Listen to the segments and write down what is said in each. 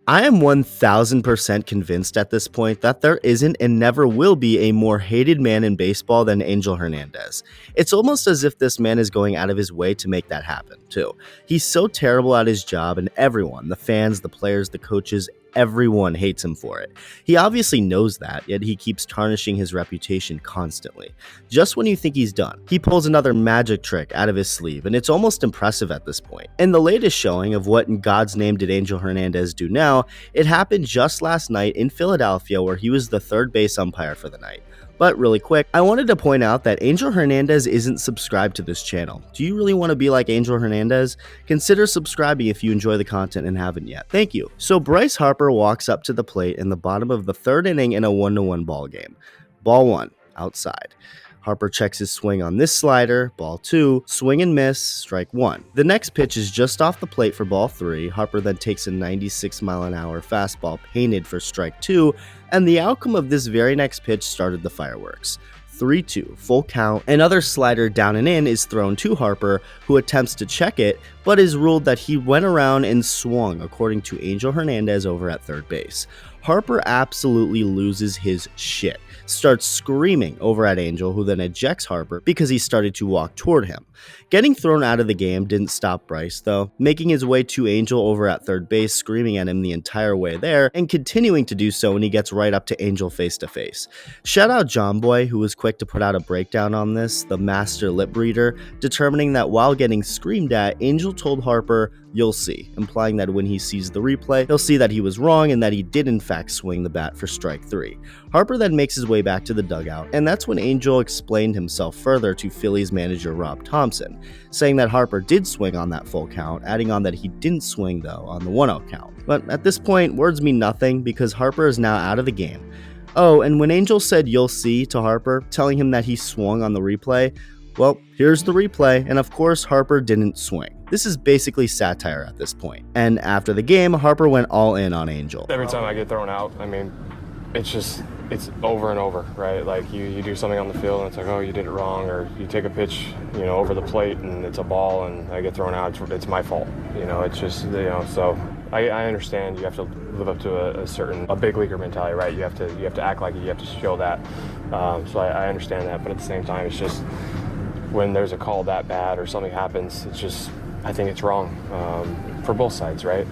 I am 1000% convinced at this point that there isn't and never will be a more hated man in baseball than Angel Hernandez. It's almost as if this man is going out of his way to make that happen, too. He's so terrible at his job, and everyone, the fans, the players, the coaches, everyone hates him for it. He obviously knows that, yet he keeps tarnishing his reputation constantly. Just when you think he's done, he pulls another magic trick out of his sleeve, and it's almost impressive at this point. In the latest showing of what in God's name did Angel Hernandez do now, it happened just last night in Philadelphia, where he was the third base umpire for the night. But really quick, I wanted to point out that Angel Hernandez isn't subscribed to this channel. Do you really want to be like Angel Hernandez? Consider subscribing if you enjoy the content and haven't yet. Thank you. So Bryce Harper walks up to the plate in the bottom of the third inning in a 1-1 ball game. Ball 1, outside. Harper checks his swing on this slider, ball 2, swing and miss, strike 1. The next pitch is just off the plate for ball 3. Harper then takes a 96-mile-an-hour fastball painted for strike 2, and the outcome of this very next pitch started the fireworks. 3-2, full count. Another slider down and in is thrown to Harper, who attempts to check it, but is ruled that he went around and swung, according to Angel Hernandez over at third base. Harper absolutely loses his shit, starts screaming over at Angel, who then ejects Harper because he started to walk toward him. Getting thrown out of the game didn't stop Bryce, though, making his way to Angel over at third base, screaming at him the entire way there, and continuing to do so when he gets right up to Angel face to face. Shout out John Boy, who was quick to put out a breakdown on this, the master lip reader, determining that while getting screamed at, Angel told Harper, "You'll see," implying that when he sees the replay, he'll see that he was wrong and that he did in fact swing the bat for strike 3. Harper then makes his way back to the dugout, and that's when Angel explained himself further to Phillies manager Rob Thompson, saying that Harper did swing on that full count, adding on that he didn't swing though on the 1-0 count. But at this point, words mean nothing because Harper is now out of the game. Oh, and when Angel said "you'll see" to Harper, telling him that he swung on the replay, well, here's the replay, and of course Harper didn't swing. This is basically satire at this point. And after the game, Harper went all in on Angel. Every time I get thrown out, I mean, it's over and over, right? Like you do something on the field and it's like, oh, you did it wrong, or you take a pitch, over the plate and it's a ball and I get thrown out, it's my fault. It's just, so I understand you have to live up to a big leaguer mentality, right? You have to act like it, you have to show that. So I understand that, but at the same time, it's just when there's a call that bad or something happens, it's just, I think it's wrong for both sides, right?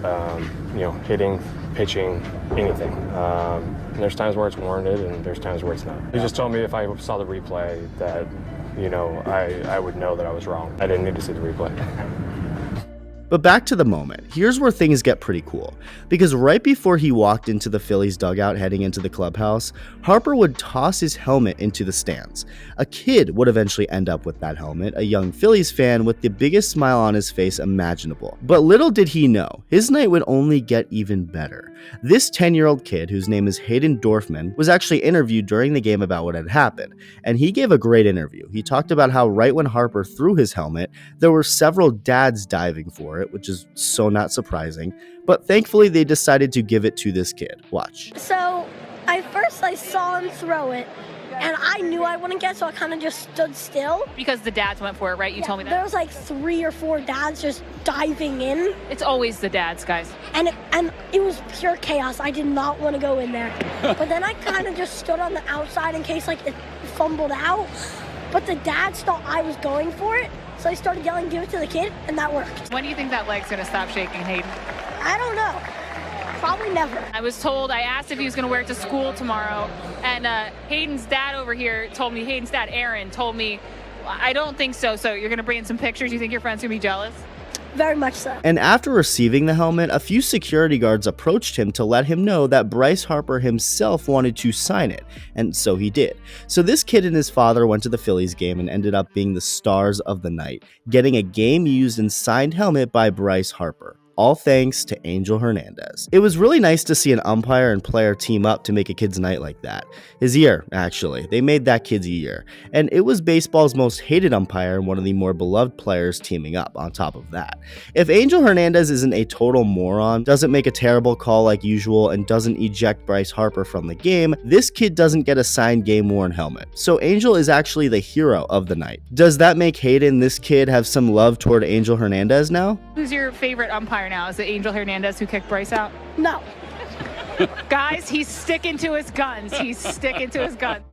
Hitting, pitching, anything. And there's times where it's warranted and there's times where it's not. He just told me if I saw the replay that, I would know that I was wrong. I didn't need to see the replay. But back to the moment, here's where things get pretty cool, because right before he walked into the Phillies dugout heading into the clubhouse, Harper would toss his helmet into the stands. A kid would eventually end up with that helmet, a young Phillies fan with the biggest smile on his face imaginable. But little did he know, his night would only get even better. This 10-year-old kid, whose name is Hayden Dorfman, was actually interviewed during the game about what had happened, and he gave a great interview. He talked about how right when Harper threw his helmet, there were several dads diving for it, which is so not surprising, but thankfully they decided to give it to this kid. Watch. So I saw him throw it, and I knew I wouldn't get, so I kind of just stood still. Because the dads went for it, right? You told me that. There was like 3 or 4 dads just diving in. It's always the dads, guys. And it was pure chaos. I did not want to go in there. But then I kind of just stood on the outside in case it fumbled out. But the dads thought I was going for it, so I started yelling, "Give it to the kid," and that worked. When do you think that leg's going to stop shaking, Hayden? I don't know. Probably never. I asked if he was going to wear it to school tomorrow, and Hayden's dad over here told me, Hayden's dad, Aaron, told me, I don't think so. So you're going to bring in some pictures? You think your friend's going to be jealous? Very much so. And after receiving the helmet, a few security guards approached him to let him know that Bryce Harper himself wanted to sign it, and so he did. So this kid and his father went to the Phillies game and ended up being the stars of the night, getting a game-used and signed helmet by Bryce Harper. All thanks to Angel Hernandez. It was really nice to see an umpire and player team up to make a kid's night like that. His year, actually. They made that kid's year. And it was baseball's most hated umpire and one of the more beloved players teaming up on top of that. If Angel Hernandez isn't a total moron, doesn't make a terrible call like usual, and doesn't eject Bryce Harper from the game, this kid doesn't get a signed game-worn helmet. So Angel is actually the hero of the night. Does that make Hayden, this kid, have some love toward Angel Hernandez now? Who's your favorite umpire now? Is it Angel Hernandez who kicked Bryce out? No. Guys, he's sticking to his guns. He's sticking to his guns.